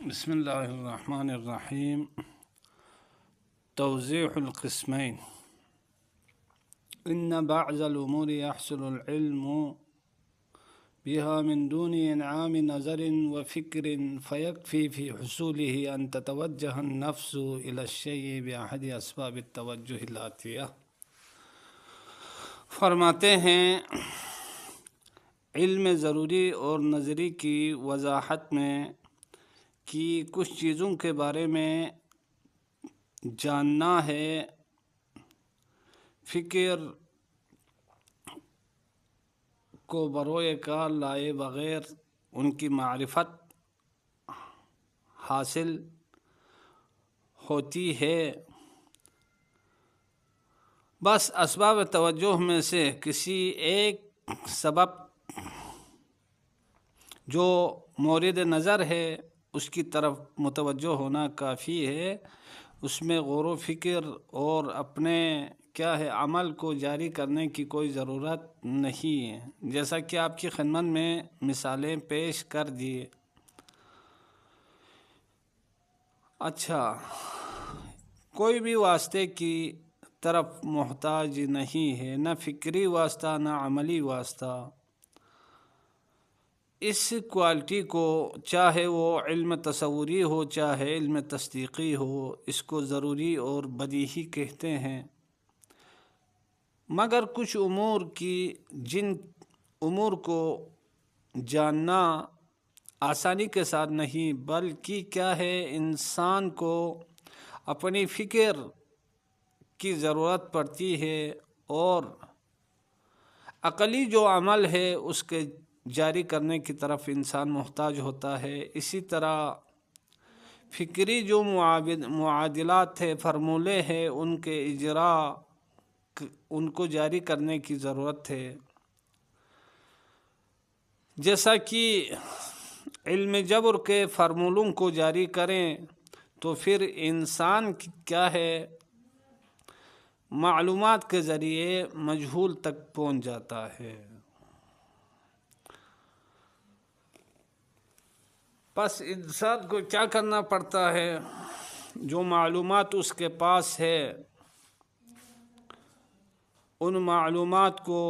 بسم اللہ الرحمن الرحیم۔ توضیح القسمین۔ ان بعض الامور يحصل العلم بها من دون انعام نظر وفکر فيكفي في حصوله ان تتوجه النفس الى الشيء باحد اسباب التوجہ الاتیہ۔ فرماتے ہیں علم ضروری اور نظری کی وضاحت میں کہ کچھ چیزوں کے بارے میں جاننا ہے، فکر کو بروئے کار لائے بغیر ان کی معرفت حاصل ہوتی ہے۔ بس اسباب توجہ میں سے کسی ایک سبب جو مورد نظر ہے اس کی طرف متوجہ ہونا کافی ہے، اس میں غور و فکر اور اپنے عمل کو جاری کرنے کی کوئی ضرورت نہیں ہے، جیسا کہ آپ کی خدمت میں مثالیں پیش کر دیے۔ اچھا، کوئی بھی واسطے کی طرف محتاج نہیں ہے، نہ فکری واسطہ نہ عملی واسطہ۔ اس کوالٹی کو چاہے وہ علم تصوری ہو چاہے علم تصدیقی ہو، اس کو ضروری اور بدیہی کہتے ہیں۔ مگر کچھ امور کی جن امور کو جاننا آسانی کے ساتھ نہیں، بلکہ انسان کو اپنی فکر کی ضرورت پڑتی ہے اور عقلی جو عمل ہے اس کے جاری کرنے کی طرف انسان محتاج ہوتا ہے۔ اسی طرح فکری جو معادلات ہے، فرمولے ہیں، ان کے اجراء ان کو جاری کرنے کی ضرورت ہے۔ جیسا کہ علم جبر کے فرمولوں کو جاری کریں تو پھر انسان معلومات کے ذریعے مجہول تک پہنچ جاتا ہے۔ بس انسان کو کیا کرنا پڑتا ہے؟ جو معلومات اس کے پاس ہے ان معلومات کو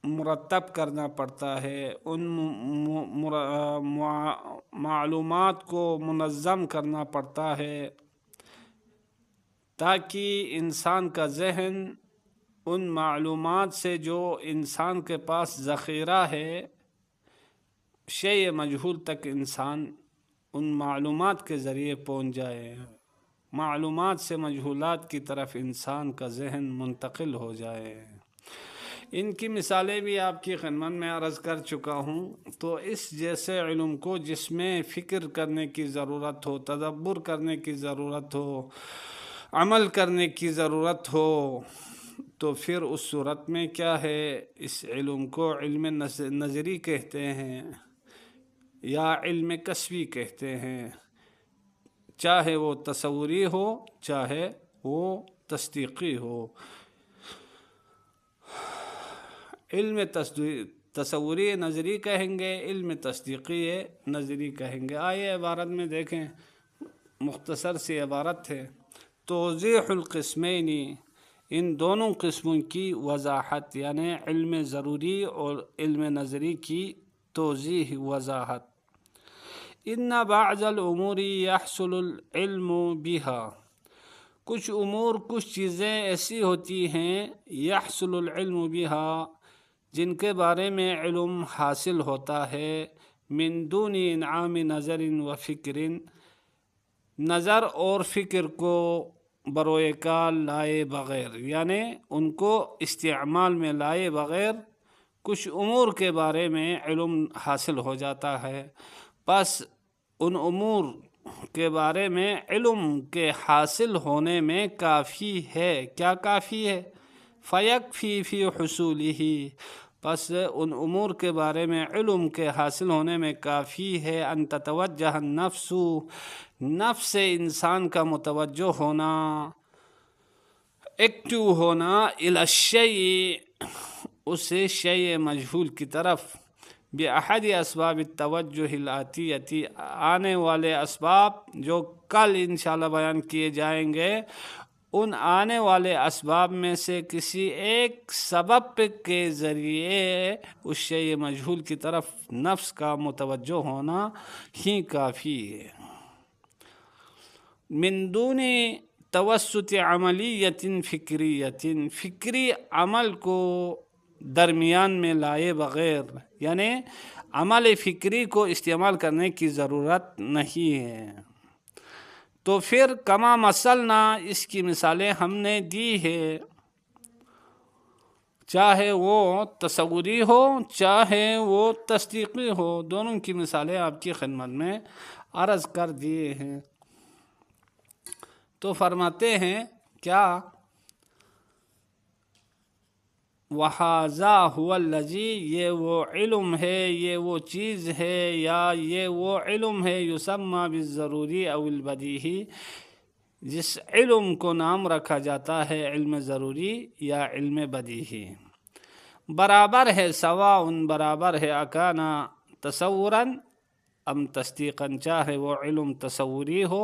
مرتب کرنا پڑتا ہے، ان معلومات کو منظم کرنا پڑتا ہے تاکہ انسان کا ذہن ان معلومات سے جو انسان کے پاس ذخیرہ ہے، شیء مجہول تک انسان ان معلومات کے ذریعے پہنچ جائے، معلومات سے مجہولات کی طرف انسان کا ذہن منتقل ہو جائے۔ ان کی مثالیں بھی آپ کی خدمت میں عرض کر چکا ہوں۔ تو اس جیسے علم کو جس میں فکر کرنے کی ضرورت ہو، تدبر کرنے کی ضرورت ہو، عمل کرنے کی ضرورت ہو، تو پھر اس صورت میں اس علم کو علم نظری کہتے ہیں یا علم کسبی کہتے ہیں، چاہے وہ تصوری ہو چاہے وہ تصدیقی ہو۔ علم تصوری نظری کہیں گے، علم تصدیقی نظری کہیں گے۔ آئیے عبارت میں دیکھیں، مختصر سی عبارت ہے: توضیح القسمین، ان دونوں قسموں کی وضاحت، یعنی علم ضروری اور علم نظری کی توضیح وضاحت۔ ان بعض الامور يحصل العلم بها، کچھ امور کچھ چیزیں ایسی ہوتی ہیں يحصل العلم بها جن کے بارے میں علم حاصل ہوتا ہے، من دون انعام نظر و فکر، نظر اور فکر کو بروئے کار لائے بغیر، یعنی ان کو استعمال میں لائے بغیر کچھ امور کے بارے میں علم حاصل ہو جاتا ہے۔ بس ان امور کے بارے میں علم کے حاصل ہونے میں کافی ہے۔ کیا کافی ہے؟ فیکفی فی حصولہ، بس ان امور کے بارے میں علم کے حاصل ہونے میں کافی ہے، ان تتوجہ النفس، نفس انسان کا متوجہ ہونا، ایکٹیو ہونا، الی الشیء، اس شیء مجہول کی طرف، بأحد اسباب التوجہ الآتیتی، آنے والے اسباب جو کل انشاءاللہ بیان کیے جائیں گے، ان آنے والے اسباب میں سے کسی ایک سبب کے ذریعے اس شیء مجہول کی طرف نفس کا متوجہ ہونا ہی کافی ہے۔ من دون توسط عملیت فکریت، فکری عمل کو درمیان میں لائے بغیر، یعنی عمل فکری کو استعمال کرنے کی ضرورت نہیں ہے۔ تو پھر کما مثلنا، اس کی مثالیں ہم نے دی ہے، چاہے وہ تصوری ہو چاہے وہ تصدیقی ہو، دونوں کی مثالیں آپ کی خدمت میں عرض کر دیے ہیں۔ تو فرماتے ہیں کیا، وَهَذَا هُوَ الَّذِي، یہ وہ علم ہے، یہ وہ چیز ہے، یا یہ وہ علم ہے، یسمى بالضروری او البدیہی، جس علم کو نام رکھا جاتا ہے علم ضروری یا علم بدیہی، برابر ہے، سواء برابر ہے، اکانا تصوراً ام تصدیقاً، چاہے وہ علم تصوری ہو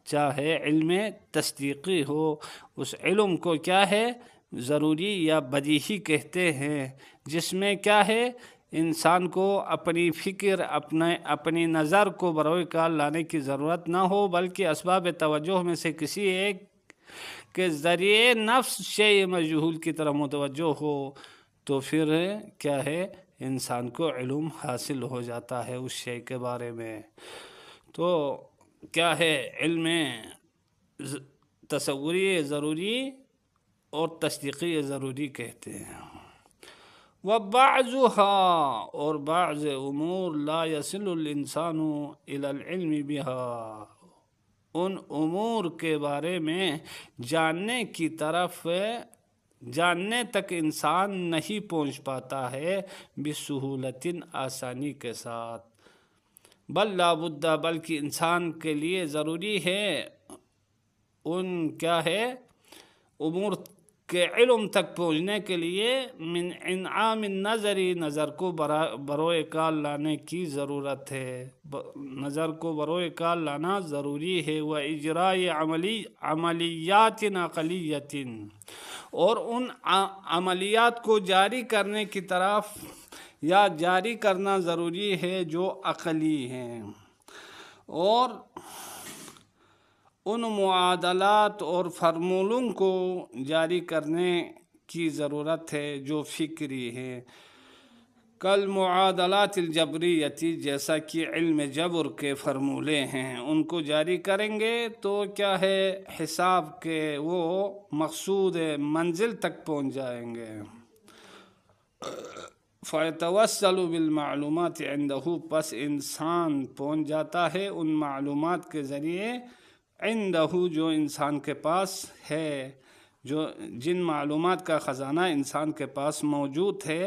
چاہے علم تصدیقی ہو، اس علم کو کیا ہے، ضروری یا بدیہی کہتے ہیں، جس میں کیا ہے، انسان کو اپنی فکر اپنی نظر کو بروئے کار لانے کی ضرورت نہ ہو، بلکہ اسباب توجہ میں سے کسی ایک کے ذریعے نفس شیء مجہول کی طرف متوجہ ہو، تو پھر کیا ہے، انسان کو علم حاصل ہو جاتا ہے اس شیء کے بارے میں۔ تو کیا ہے، علم تصوری ضروری اور تصدیقی ضروری کہتے ہیں۔ وَبَعْضُهَا، اور بعض امور لا يصل الانسان الى العلم بها، ان امور کے بارے میں جاننے تک انسان نہیں پہنچ پاتا ہے، بسہولت، آسانی کے ساتھ، بل لا بد، بلکہ انسان کے لیے ضروری ہے، ان کیا ہے، امور کے علم تک پہنچنے کے لیے، من انعام النظر، نظر کو بروئے کار لانے کی ضرورت ہے، نظر کو بروئے کار لانا ضروری ہے، و اجراء عملیات عقلیت، اور ان عملیات کو جاری کرنے کی طرف یا جاری کرنا ضروری ہے جو عقلی ہیں، اور ان معادلات اور فارمولوں کو جاری کرنے کی ضرورت ہے جو فکری ہیں، کل معادلات الجبریتی، جیسا کہ علم جبر کے فرمولے ہیں، ان کو جاری کریں گے تو کیا ہے، حساب کے وہ مقصود منزل تک پہنچ جائیں گے۔ فَيَتَوَسَّلُ بِالْمَعْلُومَاتِ عِنْدَهُ، پس انسان پہنچ جاتا ہے ان معلومات کے ذریعے، عِنْدَهُ، جو انسان کے پاس ہے، جن معلومات کا خزانہ انسان کے پاس موجود ہے،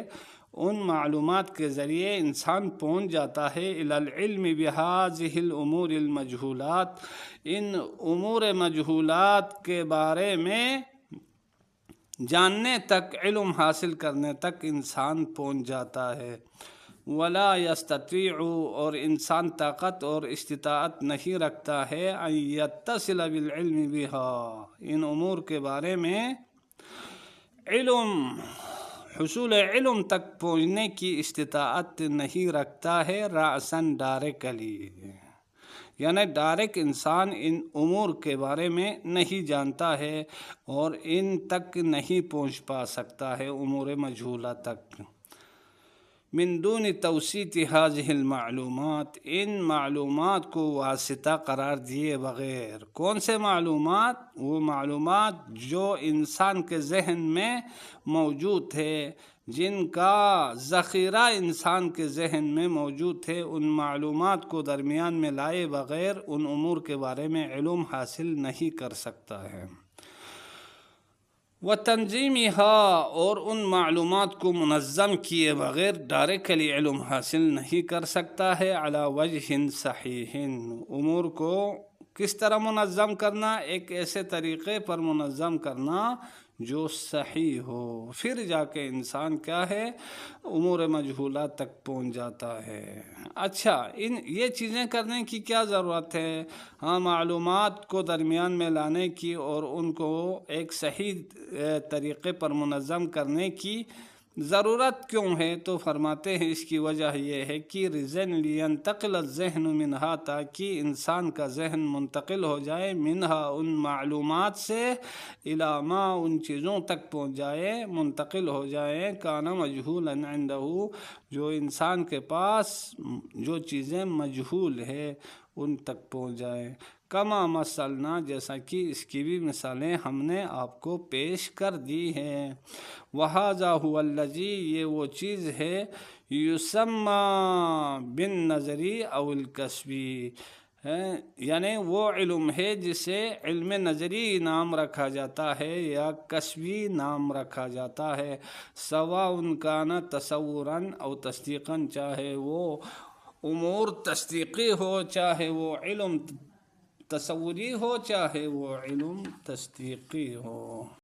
ان معلومات کے ذریعے انسان پہنچ جاتا ہے الی العلم بهذه الامور المجہولات، ان امور مجہولات کے بارے میں جاننے تک، علم حاصل کرنے تک انسان پہنچ جاتا ہے۔ ولا یستطیع، اور انسان طاقت اور استطاعت نہیں رکھتا ہے، ان یتصل بالعلم بها، ان امور کے بارے میں حصول علم تک پہنچنے کی استطاعت نہیں رکھتا ہے، رأساً ڈائریکٹلی، یعنی ڈائریکٹ انسان ان امور کے بارے میں نہیں جانتا ہے اور ان تک نہیں پہنچ پا سکتا ہے، امور مجہولہ تک۔ من دون توسیط هذه المعلومات، ان معلومات کو واسطہ قرار دیے بغیر۔ کون سے معلومات؟ وہ معلومات جو انسان کے ذہن میں موجود ہے، جن کا ذخیرہ انسان کے ذہن میں موجود ہے، ان معلومات کو درمیان میں لائے بغیر ان امور کے بارے میں علم حاصل نہیں کر سکتا ہے۔ وَتَنظِيمِهَا، اور ان معلومات کو منظم کیے بغیر ڈائریکٹلی علم حاصل نہیں کر سکتا ہے، علی وجہ صحیح، امور کو کس طرح منظم کرنا، ایک ایسے طریقے پر منظم کرنا جو صحیح ہو، پھر جا کے انسان کیا ہے امور مجہولہ تک پہنچ جاتا ہے۔ اچھا، یہ چیزیں کرنے کی کیا ضرورت ہے؟ ہاں، معلومات کو درمیان میں لانے کی اور ان کو ایک صحیح طریقے پر منظم کرنے کی ضرورت کیوں ہے؟ تو فرماتے ہیں اس کی وجہ یہ ہے کہ رزن لینتقل الذہن منہا، تاکہ انسان کا ذہن منتقل ہو جائے منہا ان معلومات سے، علامہ ان چیزوں تک پہنچ جائے، منتقل ہو جائے، کان مجہولا عنده، جو انسان کے پاس جو چیزیں مجہول ہے ان تک پہنچ جائے۔ کما مثلنا، جیسا کہ اس کی بھی مثالیں ہم نے آپ کو پیش کر دی ہیں۔ وَهَذَا هُوَ الَّذِي، یہ وہ چیز ہے، يُسَمَّى بِالنَّظْرِ أَوْ الْكَسْبِ، یعنی وہ علم ہے جسے علم نظری نام رکھا جاتا ہے یا کسبی نام رکھا جاتا ہے۔ سواء کان تصوراً او تصدیقاً، چاہے وہ امور تصدیقی ہو، چاہے وہ علم تصوری ہو، چاہے وہ علم تصدیقی ہو۔